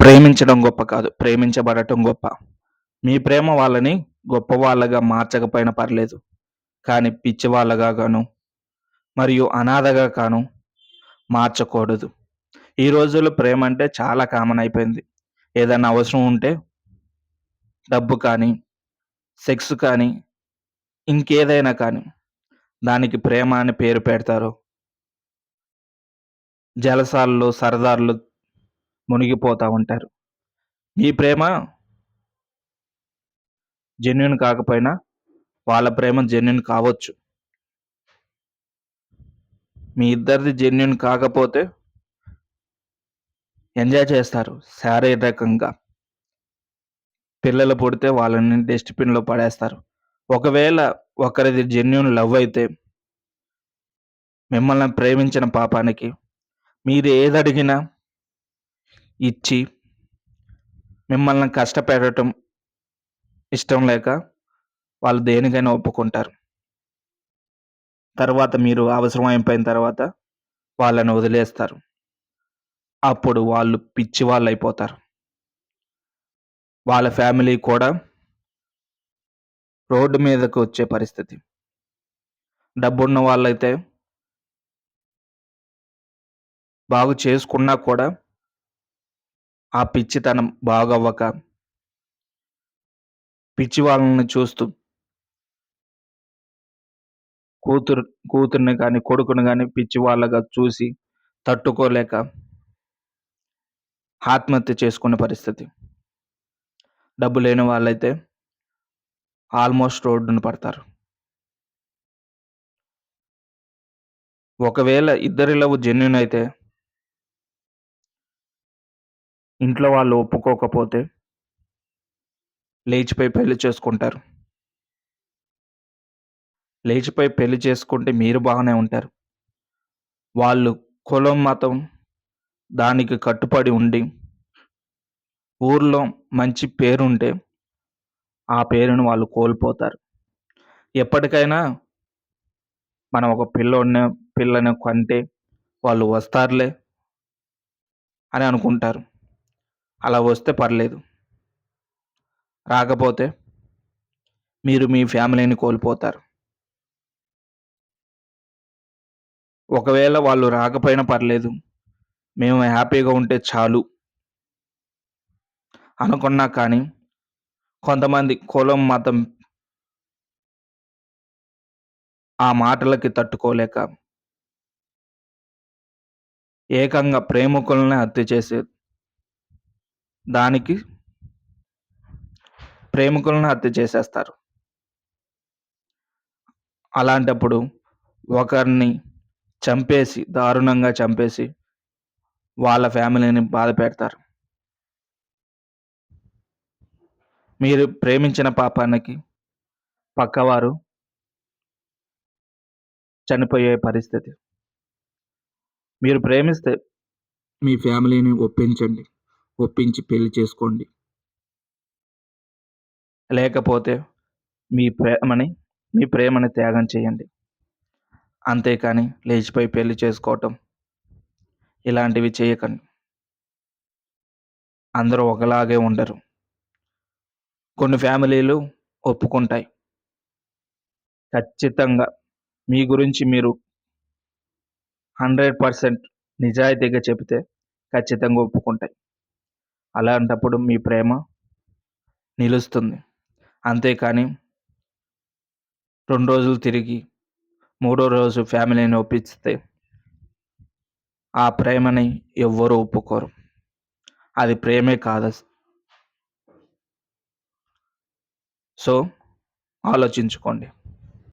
ప్రేమించడం గొప్ప కాదు. ప్రేమించబడటం గొప్ప. మీ ప్రేమ వాళ్ళని గొప్పవాళ్ళగా మార్చకపోయినా పర్లేదు. కానీ పిచ్చివాళ్ళగా గాను, మరియు అనాథగా కాను మార్చకూడదు. ఈ రోజుల్లో ప్రేమ అంటే చాలా కామన్ అయిపోయింది. ఏదన్నా అవసరం ఉంటే డబ్బు కానీ, సెక్స్ కానీ, ఇంకేదైనా కానీ దానికి ప్రేమ అని పేరు పెడతారు. జలసాల్లో, సరదాల్లో మునిగిపోతా ఉంటారు. మీ ప్రేమ జెన్యూన్ కాకపోయినా వాళ్ళ ప్రేమ జెన్యూన్ కావచ్చు. మీ ఇద్దరిది జెన్యూన్ కాకపోతే ఎంజాయ్ చేస్తారు శారీరకంగా. పిల్లలు పుడితే వాళ్ళని డస్ట్‌బిన్‌లో పడేస్తారు. ఒకవేళ ఒకరిది జెన్యూన్ లవ్ అయితే మిమ్మల్ని ప్రేమించిన పాపానికి మీరు ఏదడిగినా ఇచ్చి మిమ్మల్ని కష్టపెట్టడం ఇష్టం లేక వాళ్ళు దేనికైనా ఒప్పుకుంటారు. తర్వాత మీరు అవసరం అయిపోయిన తర్వాత వాళ్ళని వదిలేస్తారు. అప్పుడు వాళ్ళు పిచ్చి వాళ్ళైపోతారు. వాళ్ళ ఫ్యామిలీ కూడా రోడ్డు మీదకు వచ్చే పరిస్థితి. డబ్బున్న వాళ్ళైతే బాగు చేసుకున్నా కూడా ఆ పిచ్చితనం బాగవ్వక పిచ్చి వాళ్ళని చూస్తూ కూతురు కూతుర్ని గాని, కొడుకుని గాని పిచ్చి వాళ్ళగా చూసి తట్టుకోలేక ఆత్మహత్య చేసుకునే పరిస్థితి. డబ్బు లేని వాళ్ళైతే ఆల్మోస్ట్ రోడ్డున పడతారు. ఒకవేళ ఇద్దరి లవ్ జెన్యూన్ అయితే ఇంట్లో వాళ్ళు ఒప్పుకోకపోతే లేచిపోయి పెళ్లి చేసుకుంటారు. లేచిపోయి పెళ్లి చేసుకుంటే మీరు బాగానే ఉంటారు. వాళ్ళు కులం, మతం దానికి కట్టుబడి ఉండి ఊర్లో మంచి పేరుంటే ఆ పేరును వాళ్ళు కోల్పోతారు. ఎప్పటికైనా మనం ఒక పిల్లని కంటే వాళ్ళు వస్తారులే అని అనుకుంటారు. అలా వస్తే పర్లేదు. రాకపోతే మీరు మీ ఫ్యామిలీని కోల్పోతారు. ఒకవేళ వాళ్ళు రాకపోయినా పర్లేదు. మేము హ్యాపీగా ఉంటే చాలు అనుకున్నా కానీ కొంతమంది కులం, మతం ఆ మాటలకి తట్టుకోలేక ఏకంగా ప్రేమికుల్ని హత్య చేసే దానికి ప్రేమికులను హత్య చేసేస్తారు. అలాంటప్పుడు ఒకరిని చంపేసి, దారుణంగా చంపేసి వాళ్ళ ఫ్యామిలీని బాధపెడతారు. మీరు ప్రేమించిన పాపానికి పక్కవారు చనిపోయే పరిస్థితి. మీరు ప్రేమిస్తే మీ ఫ్యామిలీని ఒప్పించండి. ఒప్పించి పెళ్లి చేసుకోండి. లేకపోతే మీ ప్రేమని త్యాగం చేయండి. అంతేకాని లేచిపోయి పెళ్లి చేసుకోవటం ఇలాంటివి చేయకండి. అందరూ ఒకలాగే ఉండరు. కొన్ని ఫ్యామిలీలు ఒప్పుకుంటాయి. ఖచ్చితంగా మీ గురించి మీరు 100% నిజాయితీగా చెబితే ఖచ్చితంగా ఒప్పుకుంటాయి. అలాంటప్పుడు మీ ప్రేమ నిలుస్తుంది. అంతేకాని 2 రోజులు తిరిగి మూడో రోజు ఫ్యామిలీని ఒప్పిస్తే ఆ ప్రేమని ఎవ్వరు ఒప్పుకోరు. అది ప్రేమే కాదు. సో, ఆలోచించుకోండి.